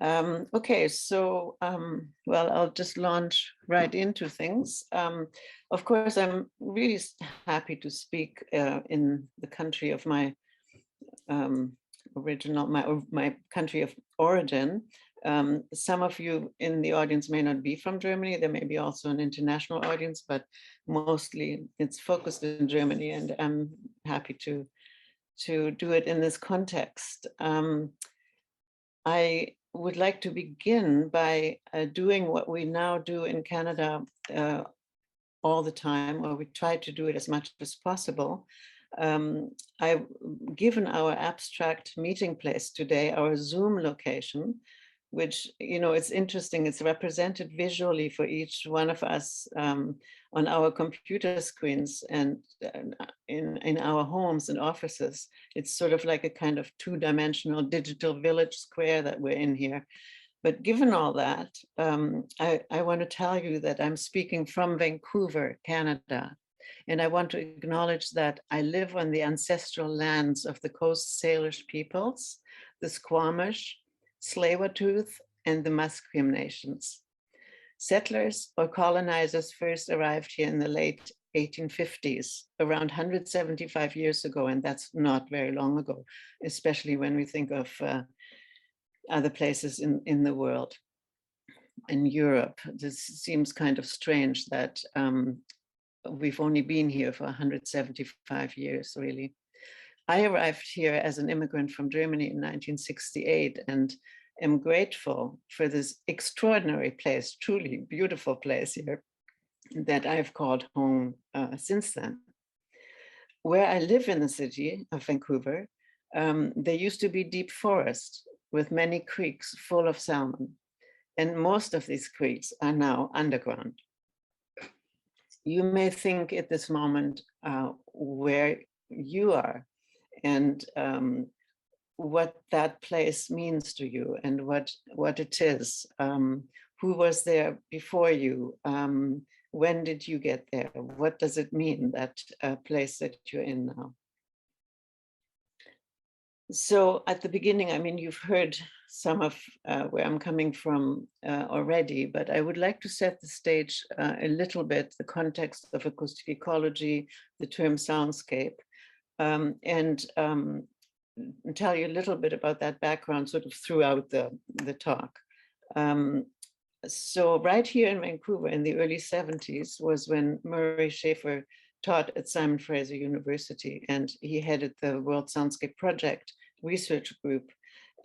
Okay, so, well, I'll just launch right into things. Of course, I'm really happy to speak in the country of my um, my country of origin. Some of you in the audience may not be from Germany. There may be also an international audience, but mostly it's focused in Germany, and I'm happy to do it in this context. I would like to begin by doing what we now do in Canada all the time, or we try to do it as much as possible. I've given our abstract meeting place today our Zoom location, which, you know, it's interesting. It's represented visually for each one of us on our computer screens and in our homes and offices. It's sort of like a kind of two-dimensional digital village square that we're in here. But given all that, I want to tell you that I'm speaking from Vancouver, Canada. And I want to acknowledge that I live on the ancestral lands of the Coast Salish peoples, the Squamish, Tsleil-Waututh, and the Musqueam nations. Settlers or colonizers first arrived here in the late 1850s, around 175 years ago, and that's not very long ago, especially when we think of other places in the world. In Europe, this seems kind of strange that we've only been here for 175 years, really. I arrived here as an immigrant from Germany in 1968 and am grateful for this extraordinary place, truly beautiful place here that I've called home since then. Where I live in the city of Vancouver, there used to be deep forest with many creeks full of salmon. And most of these creeks are now underground. You may think at this moment where you are and what that place means to you and what it is. Who was there before you? When did you get there? What does it mean, that place that you're in now? So at the beginning, I mean, you've heard some of where I'm coming from already, but I would like to set the stage a little bit, the context of acoustic ecology, the term soundscape, and tell you a little bit about that background sort of throughout the talk. So right here in Vancouver in the early 70s was when Murray Schafer taught at Simon Fraser University, and he headed the World Soundscape Project research group.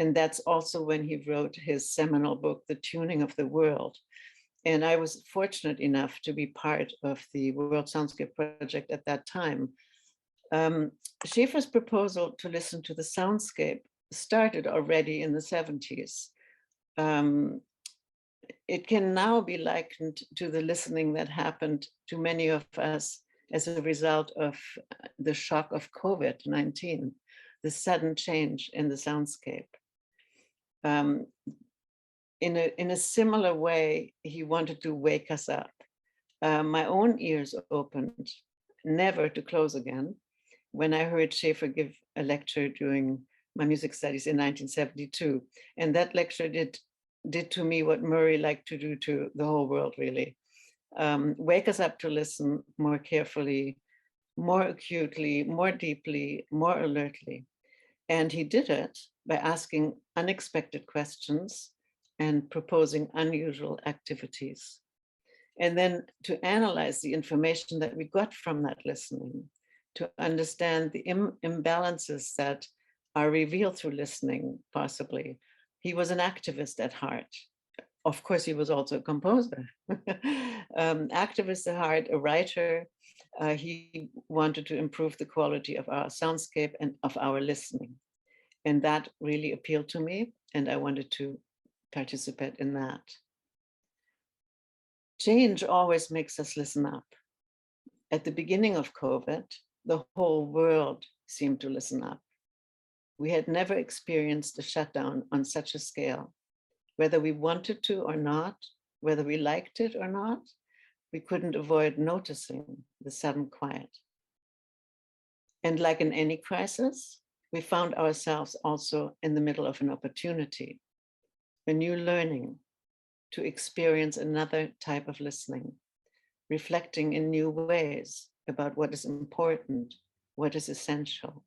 And that's also when he wrote his seminal book, The Tuning of the World. And I was fortunate enough to be part of the World Soundscape Project at that time. Schafer's proposal to listen to the soundscape started already in the 70s. It can now be likened to the listening that happened to many of us as a result of the shock of COVID-19, the sudden change in the soundscape. In a similar way, he wanted to wake us up. My own ears opened, never to close again, when I heard Schafer give a lecture during my music studies in 1972. And that lecture did to me what Murray liked to do to the whole world, really. Wake us up to listen more carefully, more acutely, more deeply, more alertly. And he did it by asking unexpected questions and proposing unusual activities. And then to analyze the information that we got from that listening, to understand the imbalances that are revealed through listening, possibly. He was an activist at heart. Of course, he was also a composer. Activist at heart, a writer. He wanted to improve the quality of our soundscape and of our listening. And that really appealed to me, and I wanted to participate in that. Change always makes us listen up. At the beginning of COVID, the whole world seemed to listen up. We had never experienced a shutdown on such a scale. Whether we wanted to or not, whether we liked it or not, we couldn't avoid noticing the sudden quiet. And like in any crisis, we found ourselves also in the middle of an opportunity. a new learning, to experience another type of listening, reflecting in new ways about what is important, what is essential.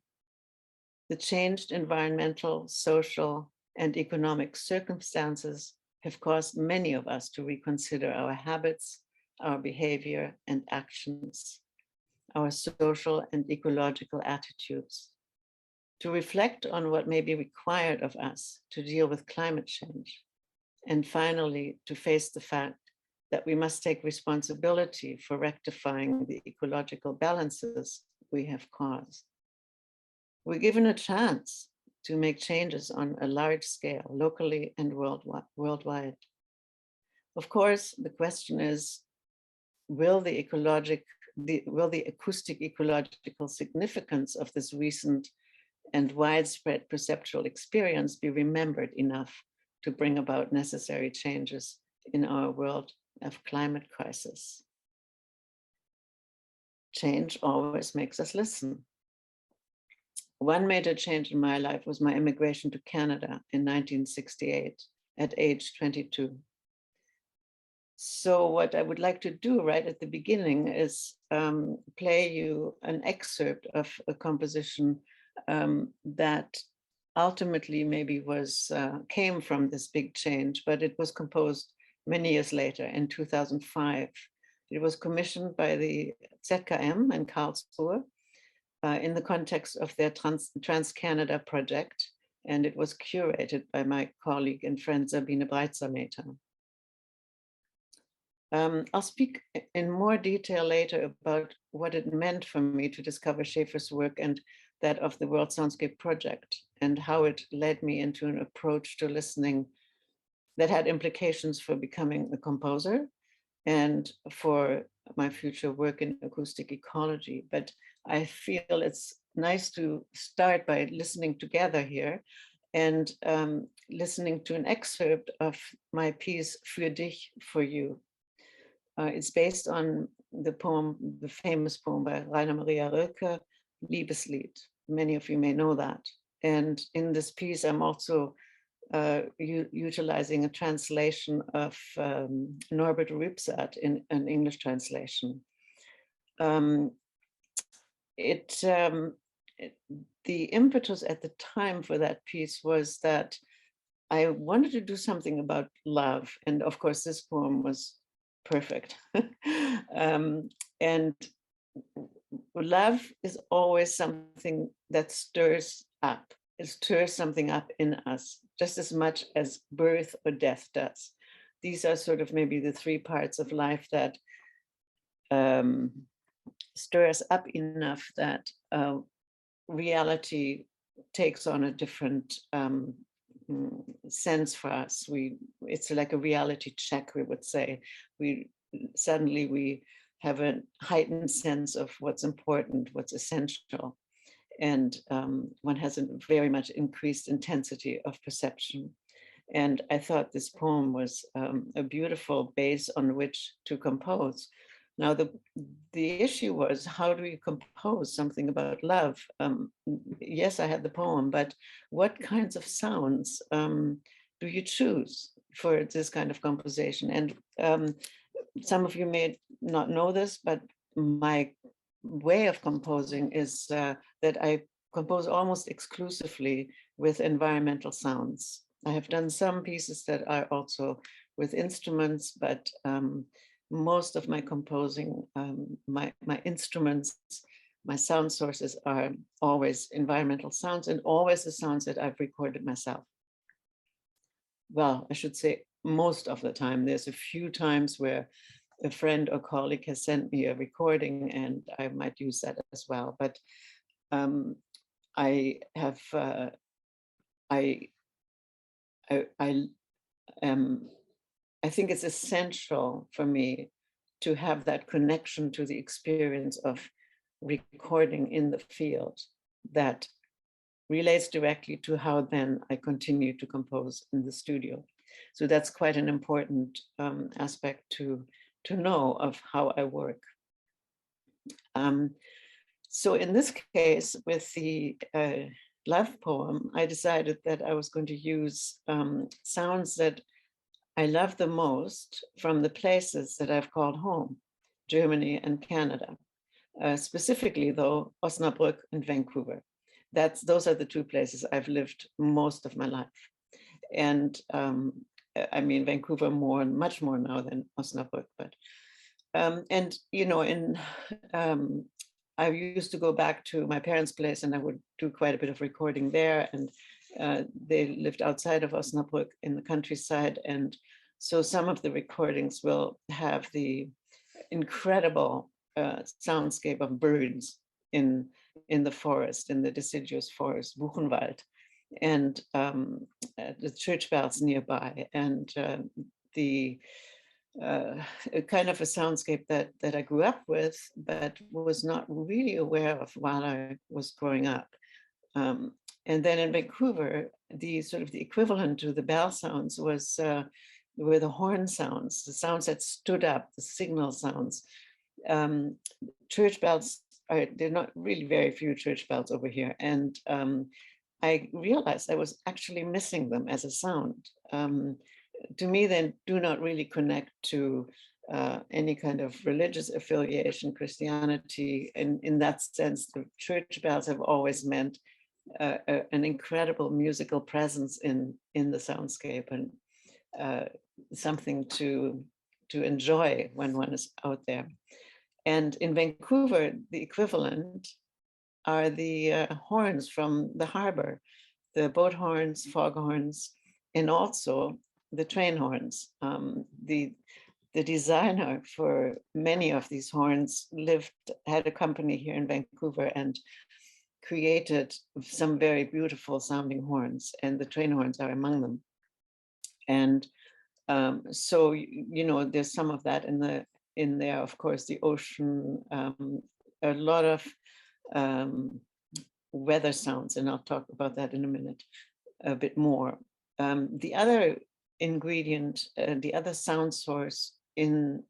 The changed environmental, social, and economic circumstances have caused many of us to reconsider our habits, our behavior and actions, our social and ecological attitudes, to reflect on what may be required of us to deal with climate change, and finally, to face the fact that we must take responsibility for rectifying the ecological balances we have caused. We're given a chance to make changes on a large scale, locally and worldwide. Of course, the question is, will the acoustic ecological significance of this recent and widespread perceptual experience be remembered enough to bring about necessary changes in our world of climate crisis? Change always makes us listen. One major change in my life was my immigration to Canada in 1968 at age 22. So what I would like to do right at the beginning is play you an excerpt of a composition that ultimately maybe came from this big change, but it was composed many years later in 2005. It was commissioned by the ZKM in Karlsruhe in the context of their Trans-Canada project, and it was curated by my colleague and friend Sabine Breitsameter. I'll speak in more detail later about what it meant for me to discover Schäfer's work and that of the World Soundscape Project, and how it led me into an approach to listening that had implications for becoming a composer and for my future work in acoustic ecology. But I feel it's nice to start by listening together here and listening to an excerpt of my piece Für dich, for you. It's based on the poem, the famous poem by Rainer Maria Rilke, Liebeslied. Many of you may know that. And in this piece, I'm also utilizing a translation of Norbert Rübsaert in an English translation. The impetus at the time for that piece was that I wanted to do something about love. And of course, this poem was perfect. And love is always something that stirs up. It stirs something up in us, just as much as birth or death does. These are sort of maybe the three parts of life that stir us up enough that reality takes on a different sense for us. It's like a reality check, we would say. Suddenly we have a heightened sense of what's important, what's essential. And one has a very much increased intensity of perception. And I thought this poem was a beautiful base on which to compose. Now, the issue was, how do you compose something about love? Yes, I had the poem, but what kinds of sounds do you choose for this kind of composition? And some of you may not know this, but my way of composing is that I compose almost exclusively with environmental sounds. I have done some pieces that are also with instruments, but most of my composing, my instruments, my sound sources are always environmental sounds, and always the sounds that I've recorded myself. Well, I should say most of the time. There's a few times where a friend or colleague has sent me a recording and I might use that as well. But I think it's essential for me to have that connection to the experience of recording in the field that relates directly to how then I continue to compose in the studio. So that's quite an important aspect to know of how I work. So in this case, with the love poem, I decided that I was going to use sounds that I love the most from the places that I've called home, Germany and Canada. Specifically, though, Osnabrück and Vancouver. Those are the two places I've lived most of my life. And I mean, Vancouver much more now than Osnabrück. But and you know, I used to go back to my parents' place, and I would do quite a bit of recording there. And they lived outside of Osnabrück in the countryside, and so some of the recordings will have the incredible soundscape of birds in the forest, in the deciduous forest, Buchenwald, and the church bells nearby, and the kind of a soundscape that I grew up with, but was not really aware of while I was growing up. And then in Vancouver, the sort of the equivalent to the bell sounds were the horn sounds, the sounds that stood up, the signal sounds. Church bells they're not really very few church bells over here. And I realized I was actually missing them as a sound. To me, they do not really connect to any kind of religious affiliation, Christianity. And in that sense, the church bells have always meant an incredible musical presence in the soundscape, and something to enjoy when one is out there. And in Vancouver, the equivalent are the horns from the harbor, the boat horns, foghorns, and also the train horns. The designer for many of these horns had a company here in Vancouver and created some very beautiful sounding horns, and the train horns are among them. And so, you know, there's some of that in there, of course, the ocean, a lot of weather sounds, and I'll talk about that in a minute a bit more. The other ingredient, the other sound source in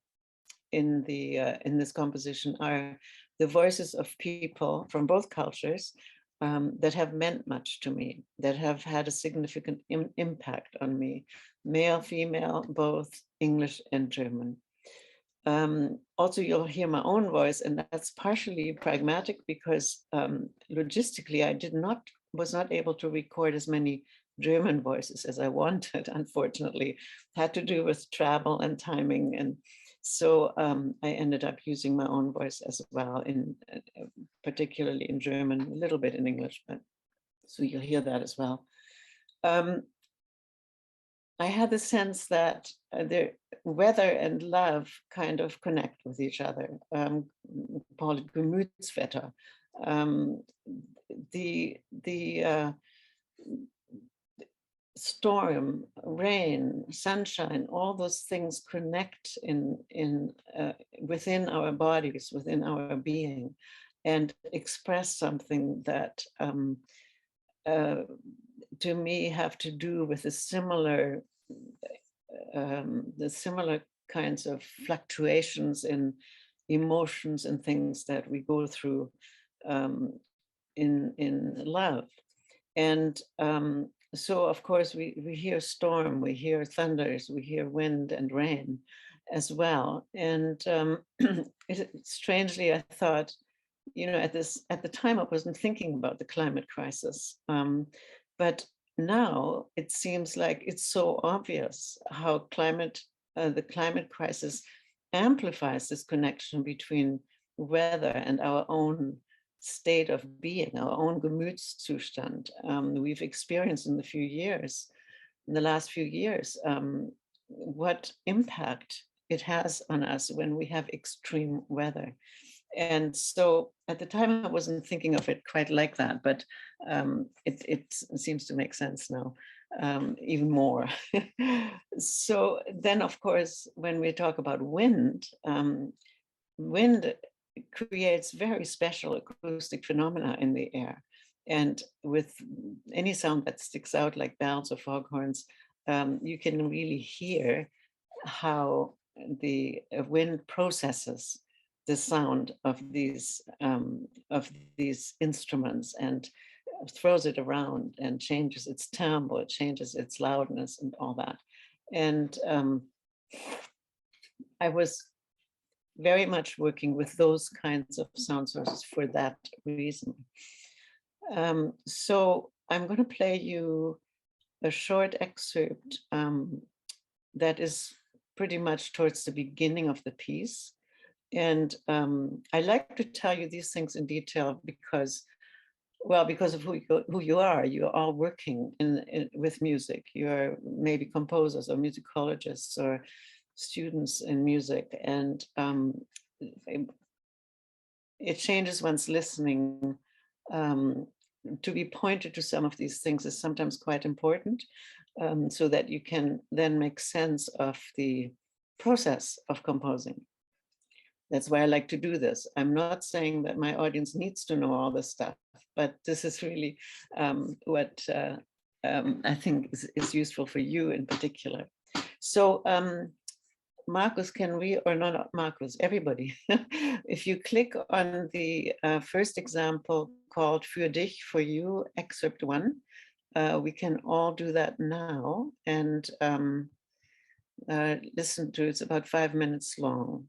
this composition are the voices of people from both cultures that have meant much to me, that have had a significant impact on me, male, female, both English and German. Also, you'll hear my own voice, and that's partially pragmatic because logistically, I was not able to record as many German voices as I wanted, unfortunately. Had to do with travel and timing, and so I ended up using my own voice as well, particularly in German, a little bit in English, but so you'll hear that as well. I had the sense that the weather and love kind of connect with each other. Call it Gemütswetter. The storm, rain, sunshine, all those things connect within our bodies, within our being, and express something that to me have to do with the similar kinds of fluctuations in emotions and things that we go through in love. And so, of course, we hear storm, we hear thunders, we hear wind and rain as well. And strangely, I thought, you know, at the time, I wasn't thinking about the climate crisis. But now it seems like it's so obvious how the climate crisis amplifies this connection between weather and our own state of being, our own Gemütszustand. We've experienced in the last few years, what impact it has on us when we have extreme weather. And so at the time, I wasn't thinking of it quite like that, but it seems to make sense now, even more. So then, of course, when we talk about wind, wind creates very special acoustic phenomena in the air. And with any sound that sticks out like bells or foghorns, you can really hear how the wind processes the sound of these instruments and throws it around and changes its timbre, it changes its loudness and all that. And I was very much working with those kinds of sound sources for that reason. So I'm going to play you a short excerpt that is pretty much towards the beginning of the piece. And I like to tell you these things in detail because, well, because of who you are. You're all working with music. You're maybe composers or musicologists or students in music. And it changes one's listening. To be pointed to some of these things is sometimes quite important, so that you can then make sense of the process of composing. That's why I like to do this. I'm not saying that my audience needs to know all this stuff, but this is really what I think is useful for you in particular. So Marcus, can we, or not Marcus, everybody, if you click on the first example called Für dich, for you, excerpt 1, we can all do that now and listen to it. It's about 5 minutes long.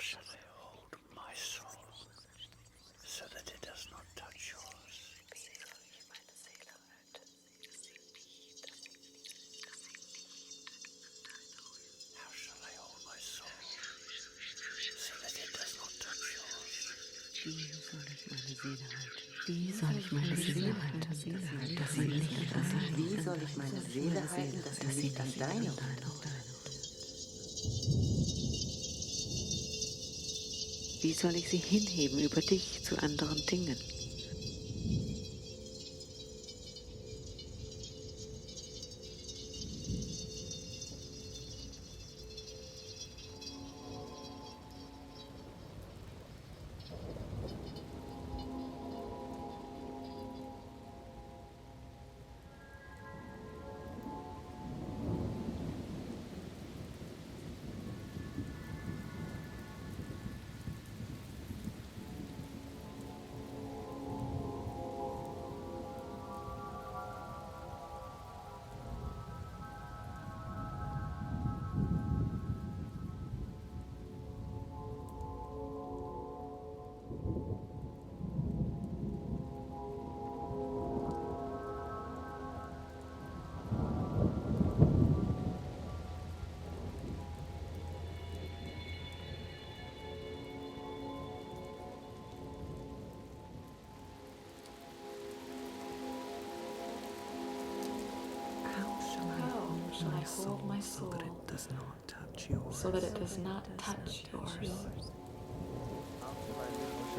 Shall I hold my soul so that it does not touch yours? How shall I hold my soul so that it does not touch yours? Wie soll ich meine Seele halten, dass sie nicht an deine? Wie soll ich meine Seele halten, dass sie nicht an deine ruht? Wie soll ich sie hinheben über dich zu anderen Dingen? Shall I hold my soul so that it does not touch yours?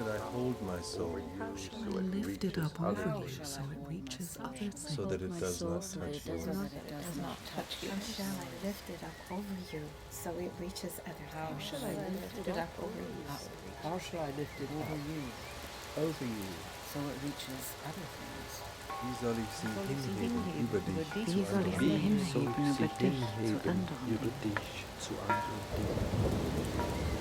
should I hold my soul I lift it up over you so it reaches other things. so that it does not touch yours? How shall I lift it up over you so it reaches other things? How shall I lift it up over you? How shall I lift it over you, so it reaches other things? Wie soll ich sie hinheben über dich Wie zu soll ich anderen? sie hinheben über dich zu anderen? über dich zu anderen Dingen?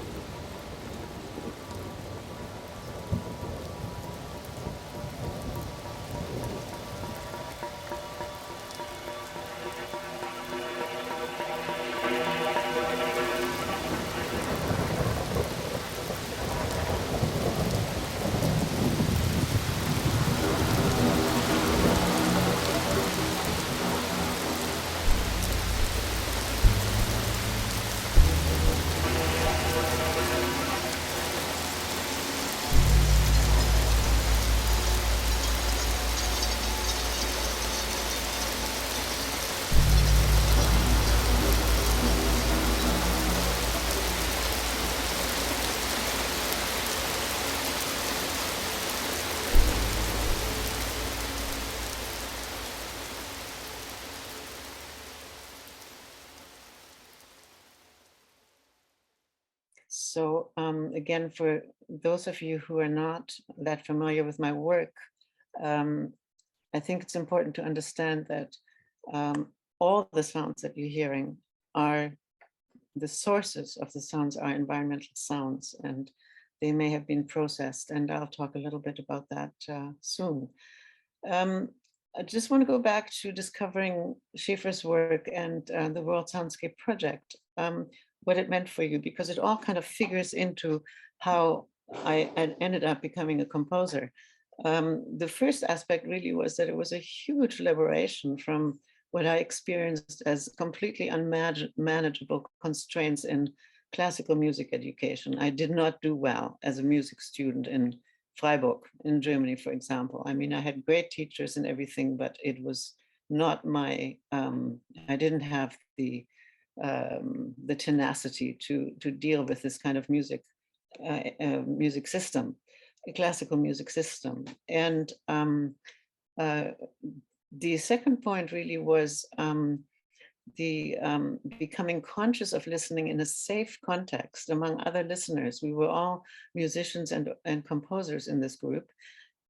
So again, for those of you who are not that familiar with my work, I think it's important to understand that all the sounds that you're hearing are the sources of the sounds are environmental sounds, and they may have been processed. And I'll talk a little bit about that soon. I just want to go back to discovering Schaeffer's work and the World Soundscape Project, what it meant for you, because it all kind of figures into how I ended up becoming a composer. The first aspect really was that it was a huge liberation from what I experienced as completely unmanageable constraints in classical music education. I did not do well as a music student in Freiburg in Germany, for example. I mean, I had great teachers and everything, but it was not my, I didn't have the tenacity to deal with this kind of music system, a classical music system. And the second point really was the becoming conscious of listening in a safe context among other listeners. We were all musicians and composers in this group.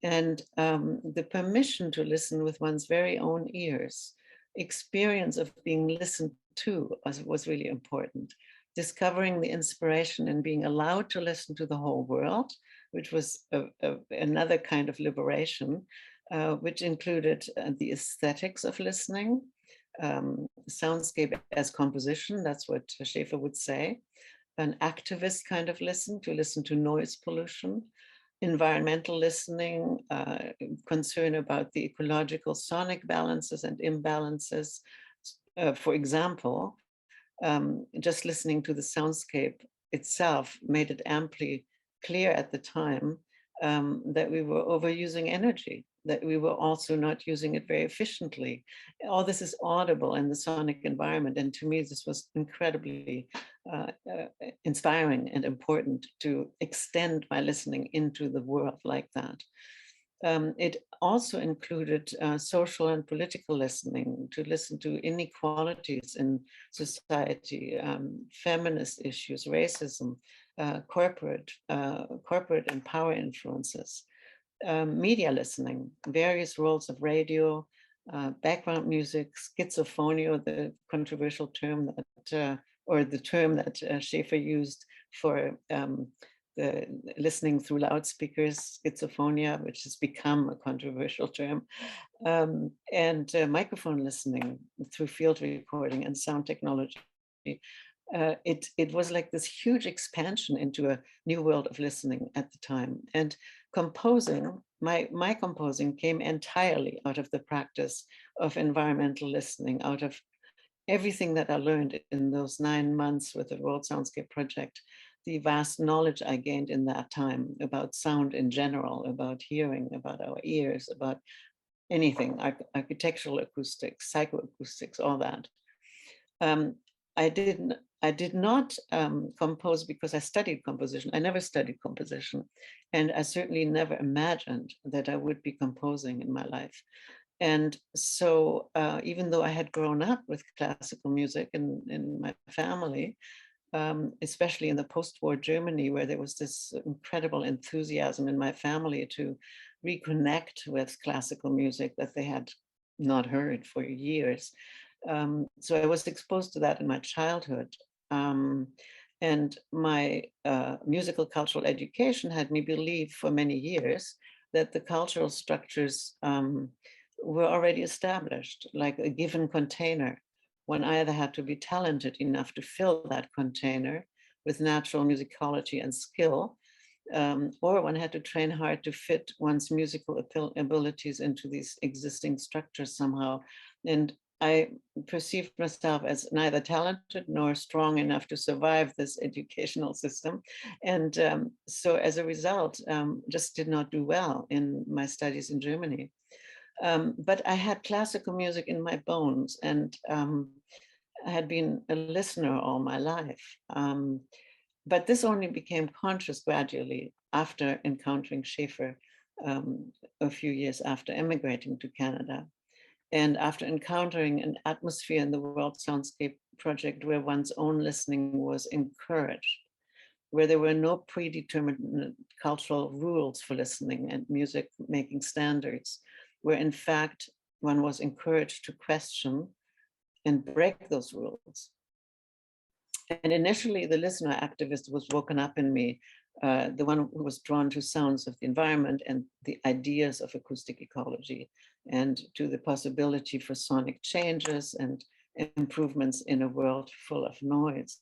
And the permission to listen with one's very own ears, experience of being listened to was really important. Discovering the inspiration and being allowed to listen to the whole world, which was another kind of liberation, which included the aesthetics of listening, soundscape as composition, that's what Schaeffer would say, an activist kind of listen to noise pollution, environmental listening, concern about the ecological sonic balances and imbalances. For example, just listening to the soundscape itself made it amply clear at the time that we were overusing energy, that we were also not using it very efficiently. All this is audible in the sonic environment. And to me, this was incredibly inspiring and important to extend my listening into the world like that. It also included social and political listening, to listen to inequalities in society, feminist issues, racism, corporate and power influences, media listening, various roles of radio, background music, schizophonia, the controversial term that, or the term that Schaeffer used for the listening through loudspeakers, schizophonia, which has become a controversial term, and microphone listening through field recording and sound technology. It was like this huge expansion into a new world of listening at the time. And composing, my composing came entirely out of the practice of environmental listening, out of everything that I learned in those 9 months with the World Soundscape Project, the vast knowledge I gained in that time about sound in general, about hearing, about our ears, about anything, architectural acoustics, psychoacoustics, all that. I did not compose because I studied composition. I never studied composition, and I certainly never imagined that I would be composing in my life. And so even though I had grown up with classical music in my family, especially in the post-war Germany, where there was this incredible enthusiasm in my family to reconnect with classical music that they had not heard for years. So I was exposed to that in my childhood. And my musical cultural education had me believe for many years that the cultural structures were already established, like a given container. One either had to be talented enough to fill that container with natural musicality and skill, or one had to train hard to fit one's musical abilities into these existing structures somehow. And I perceived myself as neither talented nor strong enough to survive this educational system. And so as a result, just did not do well in my studies in Germany. But I had classical music in my bones, and I had been a listener all my life. But this only became conscious gradually after encountering Schaeffer a few years after emigrating to Canada. And after encountering an atmosphere in the World Soundscape project where one's own listening was encouraged, where there were no predetermined cultural rules for listening and music making standards, where in fact one was encouraged to question and break those rules. And initially the listener activist was woken up in me, the one who was drawn to sounds of the environment and the ideas of acoustic ecology, and to the possibility for sonic changes and improvements in a world full of noise.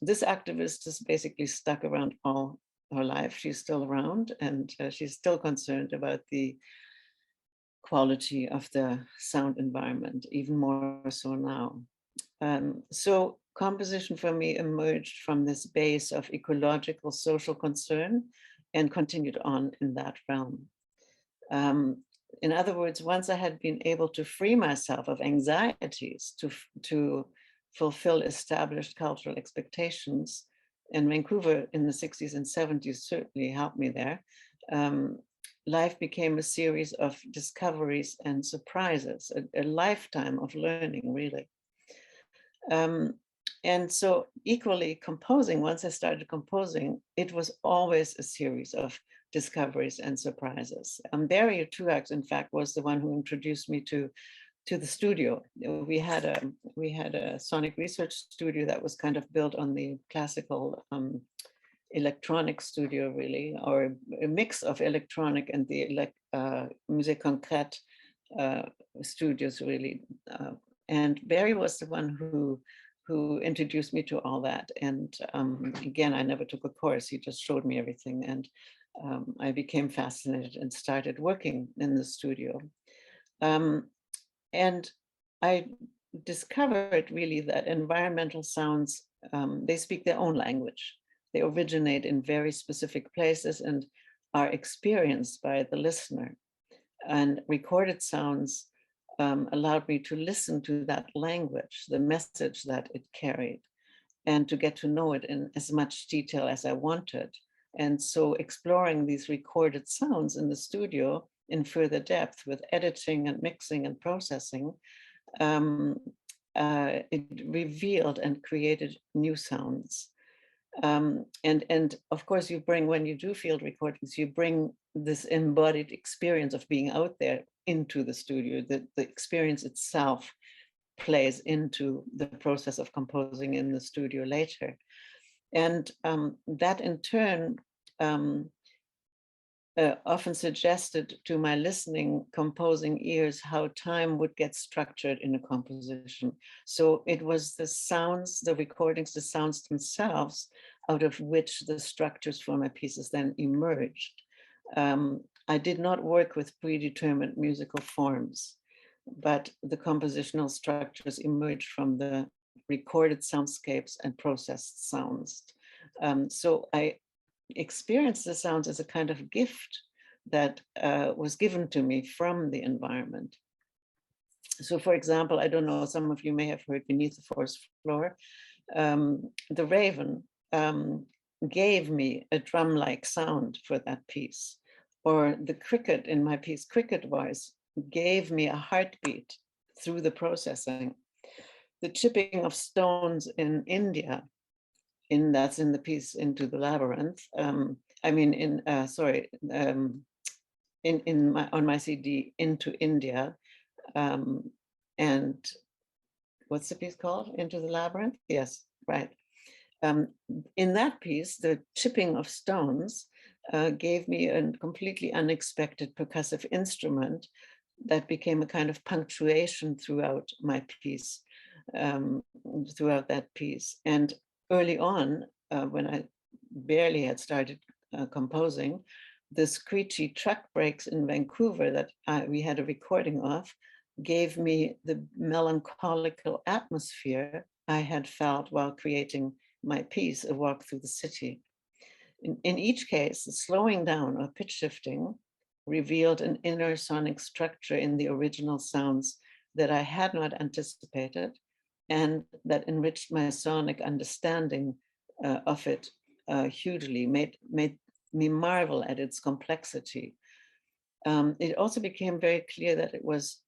This activist is basically stuck around all her life. She's still around, and she's still concerned about the quality of the sound environment, even more so now. So composition for me emerged from this base of ecological social concern and continued on in that realm. In other words, once I had been able to free myself of anxieties to fulfill established cultural expectations, and Vancouver in the 60s and 70s certainly helped me there, life became a series of discoveries and surprises, a lifetime of learning, really. And so equally composing, once I started composing, it was always a series of discoveries and surprises. Barry Truax, in fact, was the one who introduced me to the studio. We had a sonic research studio that was kind of built on the classical electronic studio, really, or a mix of electronic and the musique concrète studios, really. And Barry was the one who introduced me to all that. And again, I never took a course. He just showed me everything. And I became fascinated and started working in the studio. And I discovered really that environmental sounds, they speak their own language. They originate in very specific places and are experienced by the listener. And recorded sounds allowed me to listen to that language, the message that it carried, and to get to know it in as much detail as I wanted. And so exploring these recorded sounds in the studio in further depth with editing and mixing and processing, it revealed and created new sounds. And of course you bring, when you do field recordings, you bring this embodied experience of being out there into the studio. The experience itself plays into the process of composing in the studio later. And that in turn often suggested to my listening, composing ears how time would get structured in a composition. So it was the sounds, the recordings, the sounds themselves, out of which the structures for my pieces then emerged. I did not work with predetermined musical forms, but the compositional structures emerged from the recorded soundscapes and processed sounds. So I experienced the sounds as a kind of gift that was given to me from the environment. So for example, I don't know, some of you may have heard Beneath the Forest Floor. The raven gave me a drum-like sound for that piece, or the cricket in my piece, Cricket Voice, gave me a heartbeat through the processing. The chipping of stones in India, that's in the piece Into the Labyrinth. On my CD, Into India, and what's the piece called? Into the Labyrinth? Yes, right. In that piece, the chipping of stones gave me a completely unexpected percussive instrument that became a kind of punctuation throughout my piece, throughout that piece. And early on, when I barely had started composing, the screechy truck brakes in Vancouver that we had a recording of gave me the melancholical atmosphere I had felt while creating my piece, A Walk Through the City. In each case, the slowing down or pitch shifting revealed an inner sonic structure in the original sounds that I had not anticipated, and that enriched my sonic understanding of it hugely, made me marvel at its complexity. It also became very clear that it was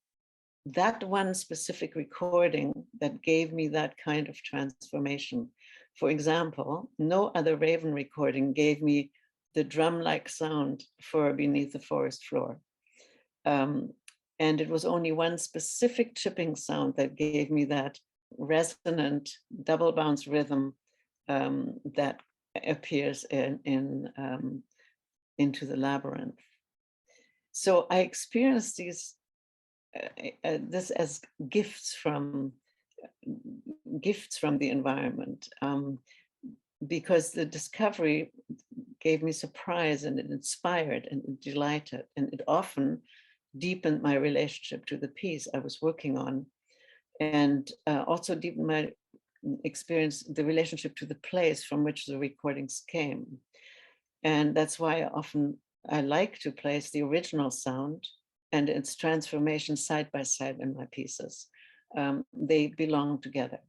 that one specific recording that gave me that kind of transformation. For example, no other Raven recording gave me the drum-like sound for Beneath the Forest Floor. And it was only one specific chipping sound that gave me that resonant double bounce rhythm that appears in Into the Labyrinth. So I experienced this as gifts from the environment, because the discovery gave me surprise, and it inspired and it delighted, and it often deepened my relationship to the piece I was working on, and also deepened my experience, the relationship to the place from which the recordings came. And that's why I like to place the original sound and its transformation side by side in my pieces. They belong together.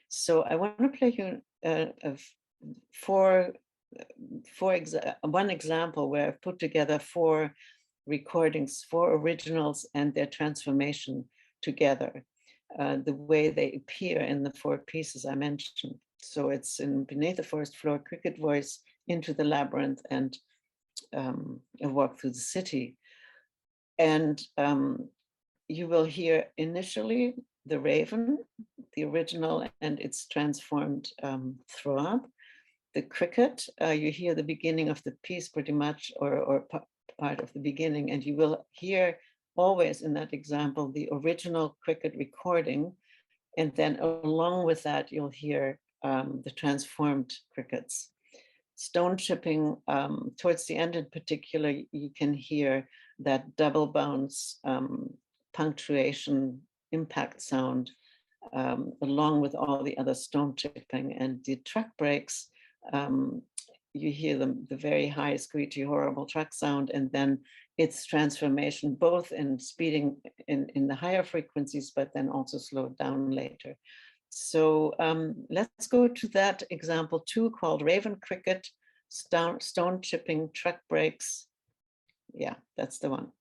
So I want to play you one example where I've put together 4 recordings, 4 originals and their transformation together, the way they appear in the 4 pieces I mentioned. So it's in Beneath the Forest Floor, Cricket Voice, Into the Labyrinth, and A Walk Through the City. And you will hear initially the Raven, the original, and its transformed throb. The cricket, you hear the beginning of the piece pretty much, or part of the beginning, and you will hear always in that example the original cricket recording, and then along with that you'll hear the transformed crickets. Stone chipping, towards the end in particular, you can hear that double bounce punctuation impact sound, along with all the other stone chipping. And the truck brakes, you hear the very high, screechy, horrible truck sound, and then its transformation, both in speeding in the higher frequencies, but then also slowed down later. So let's go to that example 2 called Raven Cricket, Stone Chipping, Truck Brakes. Yeah, that's the one.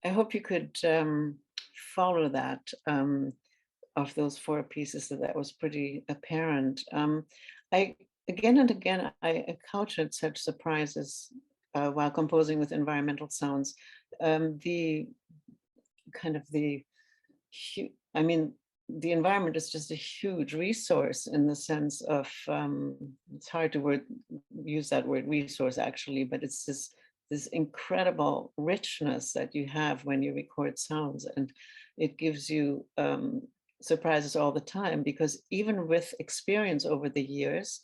I hope you could follow that of those 4 pieces, that was pretty apparent. I again and again I encountered such surprises while composing with environmental sounds. The kind of the I mean, the environment is just a huge resource in the sense of it's hard to use that word resource actually, but it's this incredible richness that you have when you record sounds, and it gives you surprises all the time, because even with experience over the years,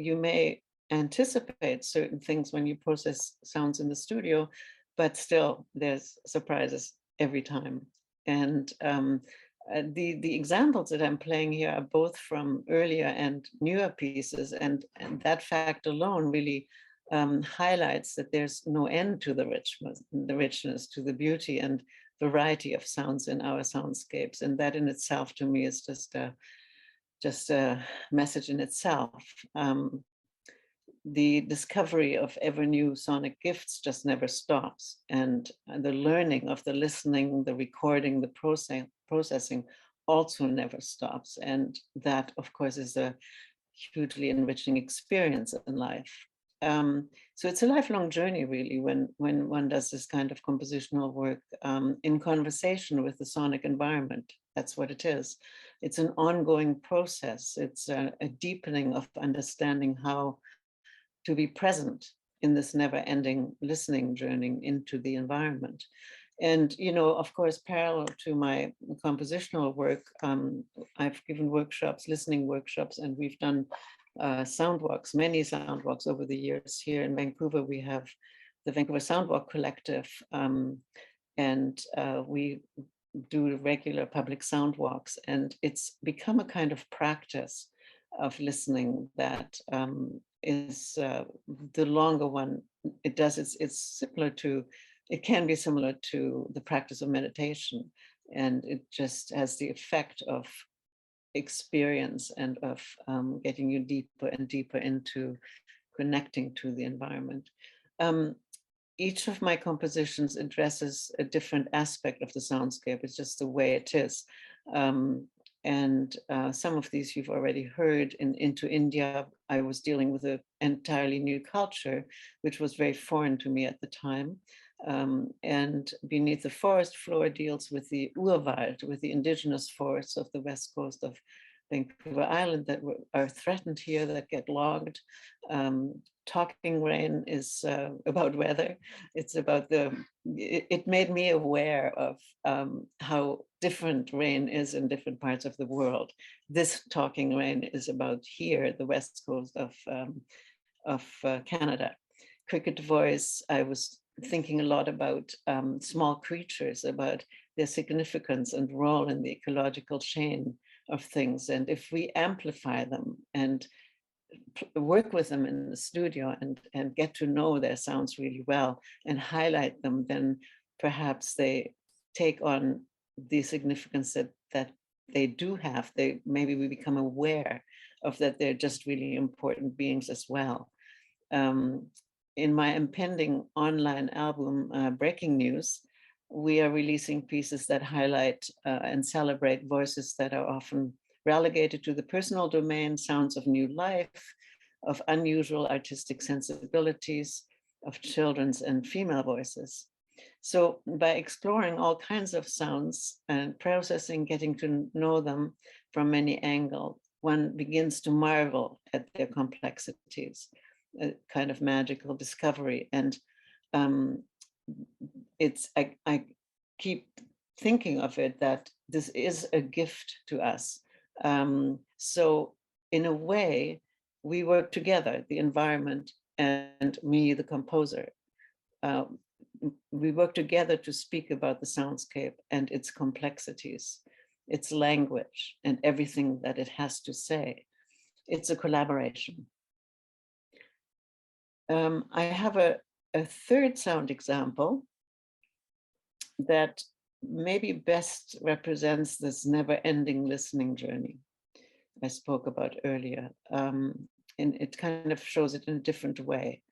you may anticipate certain things when you process sounds in the studio, but still there's surprises every time. And the examples that I'm playing here are both from earlier and newer pieces, and that fact alone really highlights that there's no end to the richness, to the beauty and variety of sounds in our soundscapes, and that in itself, to me, is just a message in itself. The discovery of ever new sonic gifts just never stops, and the learning of the listening, the recording, the processing also never stops, and that, of course, is a hugely enriching experience in life. So it's a lifelong journey, really, when one does this kind of compositional work in conversation with the sonic environment. That's what it is. It's an ongoing process. It's a deepening of understanding how to be present in this never-ending listening journey into the environment. And, of course, parallel to my compositional work, I've given workshops, listening workshops, and we've done sound walks, many sound walks over the years. Here in Vancouver, we have the Vancouver Soundwalk Collective, and we do regular public sound walks, and it's become a kind of practice of listening that is the longer one it does, it can be similar to the practice of meditation, and it just has the effect of experience and of getting you deeper and deeper into connecting to the environment. Each of my compositions addresses a different aspect of the soundscape. It's just the way it is. And some of these you've already heard. Into India, I was dealing with an entirely new culture, which was very foreign to me at the time. And Beneath the Forest Floor deals with the Urwald, with the indigenous forests of the west coast of Vancouver Island that are threatened here, that get logged. Talking Rain is about weather. It's about it made me aware of how different rain is in different parts of the world. This Talking Rain is about here, the west coast of Canada. Cricket Voice, I was thinking a lot about small creatures, about their significance and role in the ecological chain of things. And if we amplify them and work with them in the studio and get to know their sounds really well and highlight them, then perhaps they take on the significance that they do have. Maybe we become aware of that they're just really important beings as well. In my impending online album, Breaking News, we are releasing pieces that highlight and celebrate voices that are often relegated to the personal domain, sounds of new life, of unusual artistic sensibilities, of children's and female voices. So by exploring all kinds of sounds and processing, getting to know them from many angles, one begins to marvel at their complexities, a kind of magical discovery. And I keep thinking of it that this is a gift to us. So in a way, we work together, the environment and me, the composer. We work together to speak about the soundscape and its complexities, its language, and everything that it has to say. It's a collaboration. I have a third sound example that maybe best represents this never-ending listening journey I spoke about earlier. And it kind of shows it in a different way.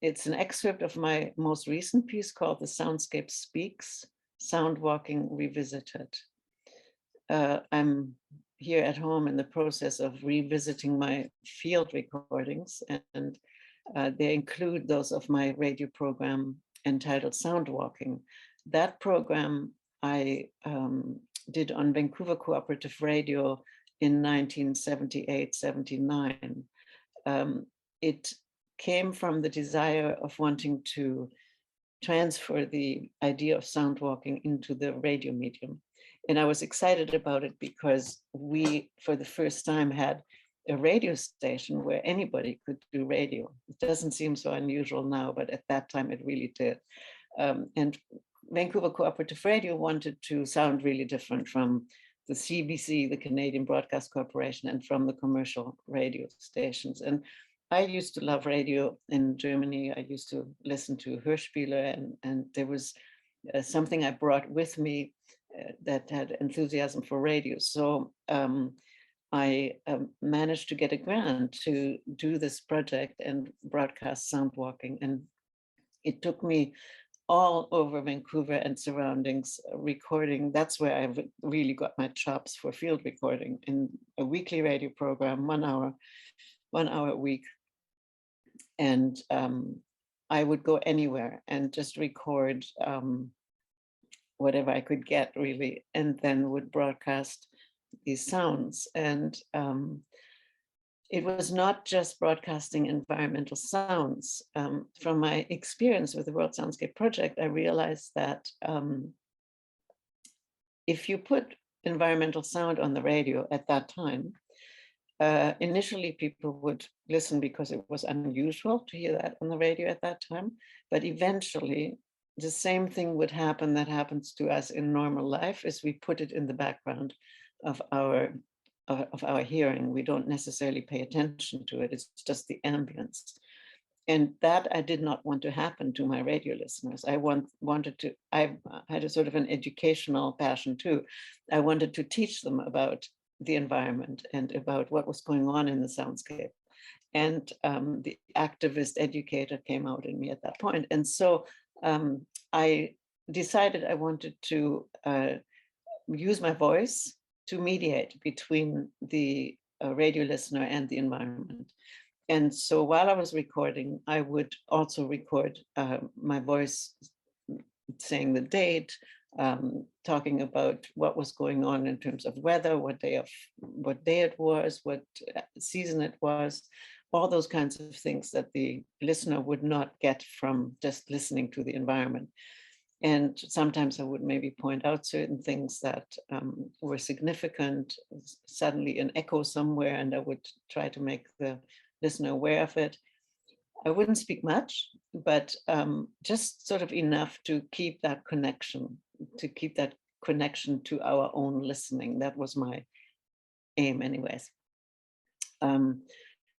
It's an excerpt of my most recent piece called The Soundscape Speaks, Sound Walking Revisited. I'm here at home in the process of revisiting my field recordings, and they include those of my radio program entitled Sound Walking. That program I did on Vancouver Cooperative Radio in 1978-79. It came from the desire of wanting to transfer the idea of sound walking into the radio medium. And I was excited about it because we, for the first time, had a radio station where anybody could do radio. It doesn't seem so unusual now, but at that time it really did. And Vancouver Cooperative Radio wanted to sound really different from the CBC, the Canadian Broadcast Corporation, and from the commercial radio stations. And I used to love radio in Germany. I used to listen to Hörspiele, and there was something I brought with me that had enthusiasm for radio. So I managed to get a grant to do this project and broadcast sound walking. And it took me all over Vancouver and surroundings recording. That's where I really got my chops for field recording, in a weekly radio program, 1 hour a week. And I would go anywhere and just record whatever I could get, really, and then would broadcast these sounds. And it was not just broadcasting environmental sounds. From my experience with the World Soundscape Project, I realized that if you put environmental sound on the radio at that time, initially people would listen because it was unusual to hear that on the radio at that time, but eventually the same thing would happen that happens to us in normal life, is we put it in the background of our hearing. We don't necessarily pay attention to it. It's just the ambience. And that I did not want to happen to my radio listeners. I had a sort of an educational passion too. I wanted to teach them about the environment and about what was going on in the soundscape. And the activist educator came out in me at that point. And so I decided I wanted to use my voice to mediate between the radio listener and the environment. And so while I was recording, I would also record my voice saying the date, talking about what was going on in terms of weather, what day it was, what season it was, all those kinds of things that the listener would not get from just listening to the environment. And sometimes I would maybe point out certain things that were significant, suddenly an echo somewhere, and I would try to make the listener aware of it. I wouldn't speak much, but just sort of enough to keep that connection, to our own listening. That was my aim anyways.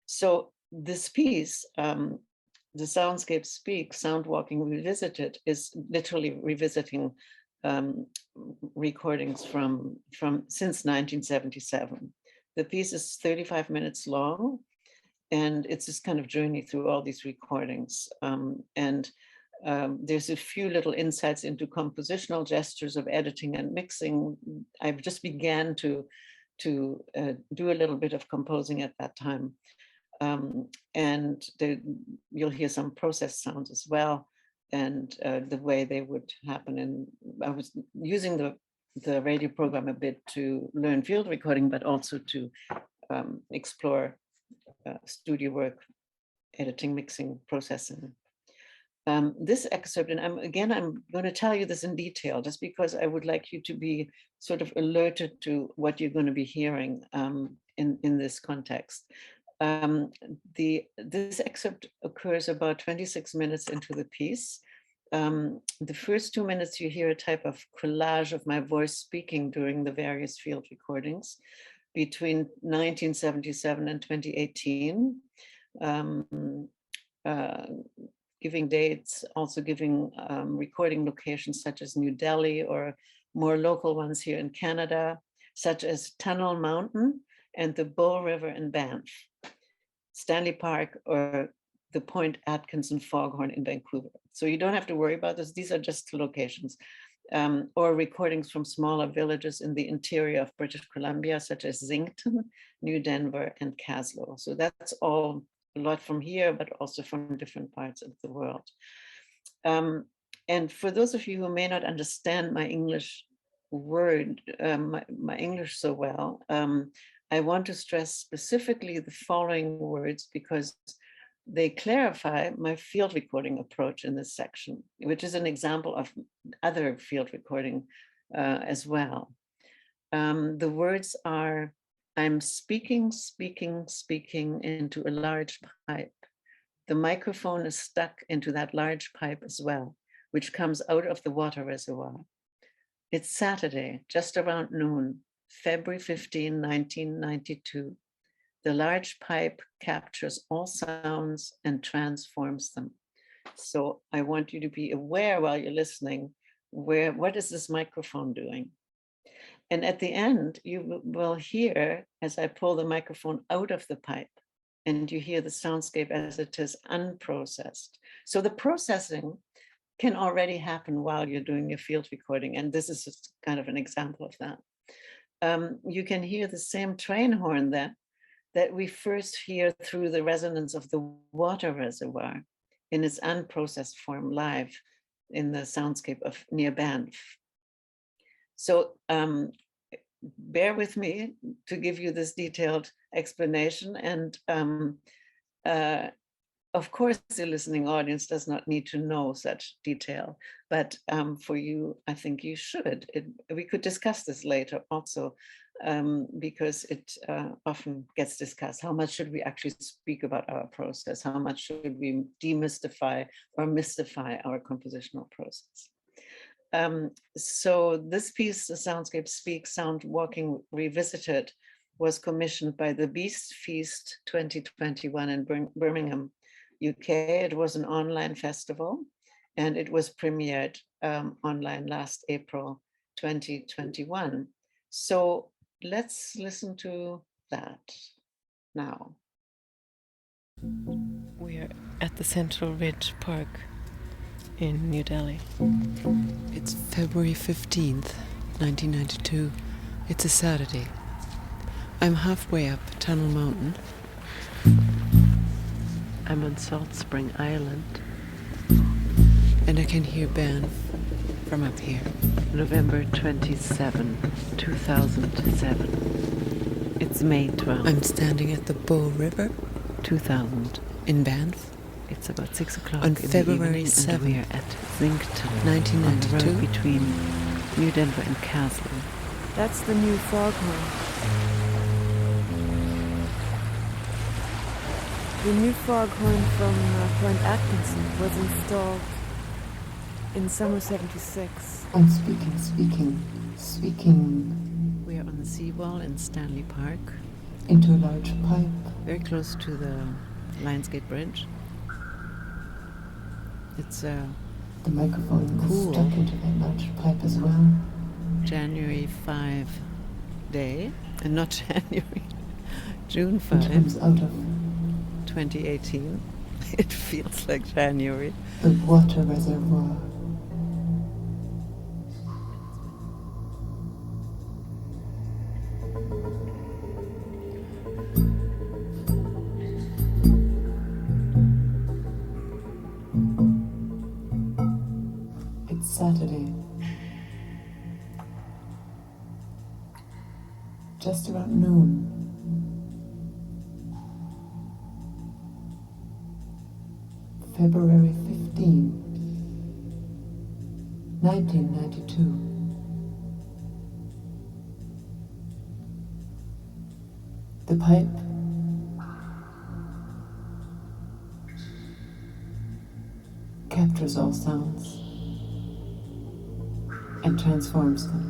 So this piece, The Soundscape Speaks, Sound Walking Revisited, is literally revisiting recordings from since 1977. The piece is 35 minutes long, and it's this kind of journey through all these recordings. There's a few little insights into compositional gestures of editing and mixing. I just began to do a little bit of composing at that time. You'll hear some process sounds as well, and the way they would happen. And I was using the radio program a bit to learn field recording, but also to explore studio work, editing, mixing, processing. This excerpt, and I'm going to tell you this in detail, just because I would like you to be sort of alerted to what you're going to be hearing in this context. This excerpt occurs about 26 minutes into the piece. The first 2 minutes, you hear a type of collage of my voice speaking during the various field recordings between 1977 and 2018, giving dates, also giving recording locations such as New Delhi, or more local ones here in Canada, such as Tunnel Mountain and the Bow River in Banff, Stanley Park, or the Point Atkinson Foghorn in Vancouver. So you don't have to worry about this. These are just locations. Or recordings from smaller villages in the interior of British Columbia, such as Zinkton, New Denver, and Caslow. So that's all a lot from here, but also from different parts of the world. And for those of you who may not understand my English my English so well, I want to stress specifically the following words because they clarify my field recording approach in this section, which is an example of other field recording as well. The words are, I'm speaking into a large pipe. The microphone is stuck into that large pipe as well, which comes out of the water reservoir. It's Saturday, just around noon, February 15, 1992. The large pipe captures all sounds and transforms them. So I want you to be aware while you're listening, what is this microphone doing? And at the end, you will hear, as I pull the microphone out of the pipe, and you hear the soundscape as it is unprocessed. So the processing can already happen while you're doing your field recording. And this is just kind of an example of that. You can hear the same train horn that we first hear through the resonance of the water reservoir in its unprocessed form live in the soundscape of near Banff. So bear with me to give you this detailed explanation. And of course, the listening audience does not need to know such detail, but for you, I think you should. We could discuss this later also, because it often gets discussed. How much should we actually speak about our process? How much should we demystify or mystify our compositional process? So this piece, The Soundscape Speaks, Sound Walking Revisited, was commissioned by the Beast Feast 2021 in Birmingham, UK. It was an online festival and it was premiered online last April 2021. So let's listen to that now. We are at the Central Ridge Park in New Delhi. It's February 15th, 1992. It's a Saturday. I'm halfway up Tunnel Mountain. I'm on Salt Spring Island. And I can hear Banff from up here. November 27, 2007. It's May 12. I'm standing at the Bow River, 2000. in Banff. It's about 6 o'clock On in February the evening, 7th, and we are at Zinkton, 1992. on the road between New Denver and Caslow. That's the new foghorn. The new foghorn from Point Atkinson was installed in summer '76. I'm speaking We are on the seawall in Stanley Park, into a large pipe. very close to the Lionsgate Bridge. It's The microphone Cool. is stuck into that large pipe as well. January 5 day, and not January, June It 5, comes out of 2018. It feels like January. the water reservoir. It's Saturday. Just around noon. February 15, 1992. The pipe captures all sounds and transforms them.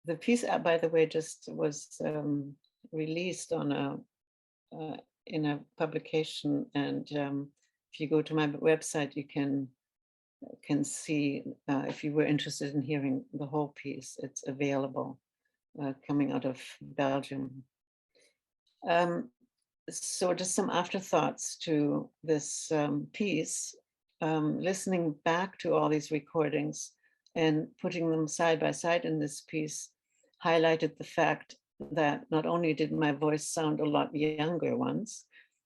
The piece, by the way, just was released on in a publication, and if you go to my website, you can see if you were interested in hearing the whole piece. It's available, coming out of Belgium. So just some afterthoughts to this piece. Listening back to all these recordings and putting them side by side in this piece highlighted the fact that not only did my voice sound a lot younger once,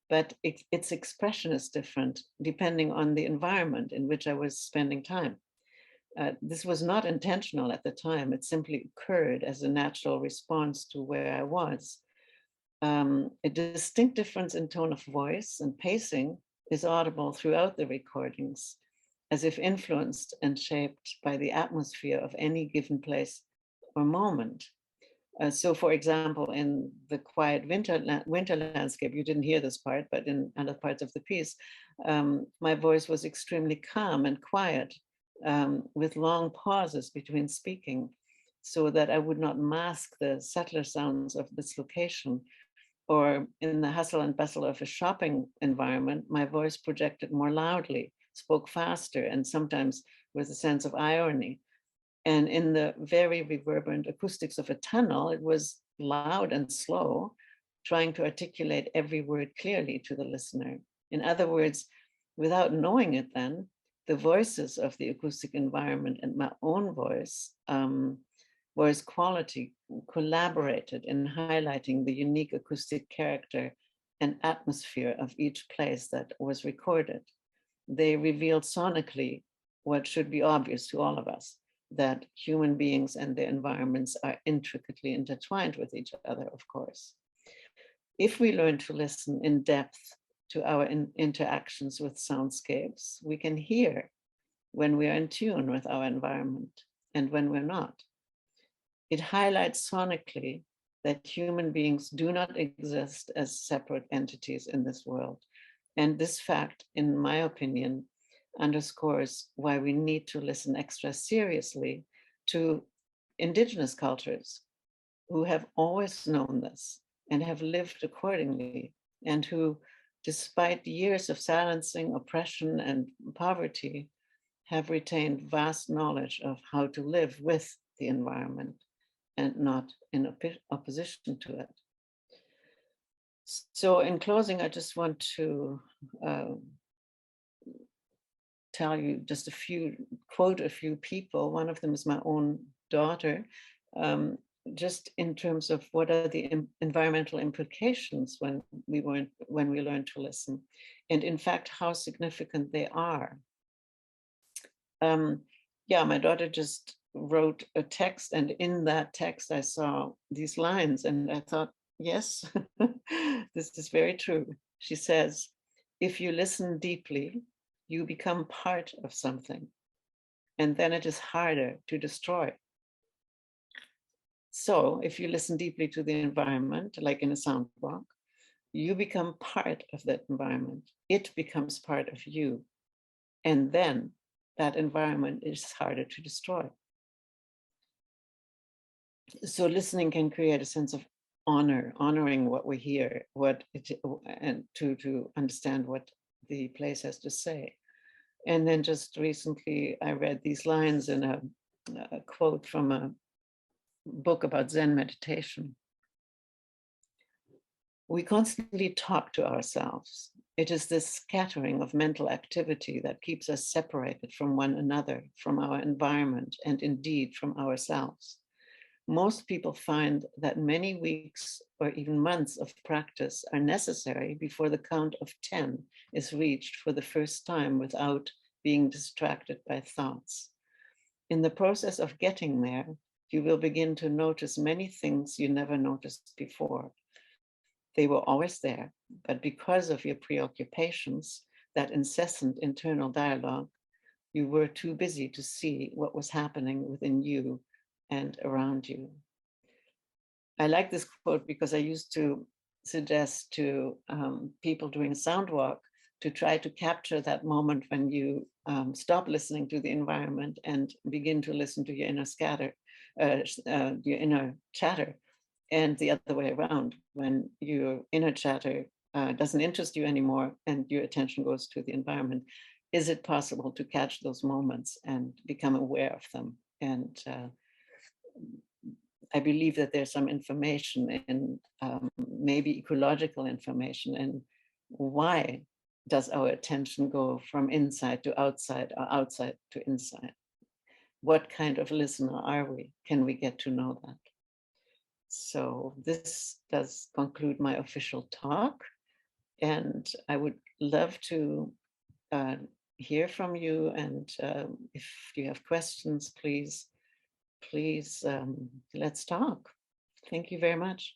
but its expression is different depending on the environment in which I was spending time. This was not intentional at the time. It simply occurred as a natural response to where I was. A distinct difference in tone of voice and pacing is audible throughout the recordings, as if influenced and shaped by the atmosphere of any given place or moment. So for example, in the quiet winter landscape, you didn't hear this part, but in other parts of the piece, my voice was extremely calm and quiet, with long pauses between speaking, so that I would not mask the subtler sounds of this location. Or in the hustle and bustle of a shopping environment, my voice projected more loudly, spoke faster, and sometimes with a sense of irony. And in the very reverberant acoustics of a tunnel, it was loud and slow, trying to articulate every word clearly to the listener. In other words, without knowing it then, the voices of the acoustic environment and my own voice quality collaborated in highlighting the unique acoustic character and atmosphere of each place that was recorded. They revealed sonically what should be obvious to all of us, that human beings and their environments are intricately intertwined with each other, of course. If we learn to listen in depth to our interactions with soundscapes, we can hear when we are in tune with our environment and when we're not. It highlights sonically that human beings do not exist as separate entities in this world. And this fact, in my opinion, underscores why we need to listen extra seriously to indigenous cultures who have always known this and have lived accordingly, and who, despite years of silencing, oppression, and poverty, have retained vast knowledge of how to live with the environment and not in opposition to it. So in closing, I just want to tell you just quote a few people. One of them is my own daughter, just in terms of what are the environmental implications when we learn to listen, and in fact, how significant they are. Yeah, my daughter just wrote a text, and in that text I saw these lines, and I thought, yes, this is very true. She says, if you listen deeply, you become part of something, and then it is harder to destroy. So if you listen deeply to the environment, like in a sound walk, you become part of that environment. It becomes part of you. And then that environment is harder to destroy. So listening can create a sense of honoring what we hear, and to understand what the place has to say. And then just recently, I read these lines in a quote from a book about Zen meditation. We constantly talk to ourselves. It is this scattering of mental activity that keeps us separated from one another, from our environment, and indeed from ourselves. Most people find that many weeks or even months of practice are necessary before the count of 10 is reached for the first time without being distracted by thoughts. In the process of getting there, you will begin to notice many things you never noticed before. They were always there, but because of your preoccupations, that incessant internal dialogue, you were too busy to see what was happening within you and around you. I like this quote because I used to suggest to people doing a sound walk to try to capture that moment when you stop listening to the environment and begin to listen to your inner your inner chatter, and the other way around, when your inner chatter doesn't interest you anymore and your attention goes to the environment. Is it possible to catch those moments and become aware of them? And I believe that there's some information in maybe ecological information in why does our attention go from inside to outside or outside to inside? What kind of listener are we? Can we get to know that? So this does conclude my official talk, and I would love to hear from you. And if you have questions, please, let's talk. Thank you very much.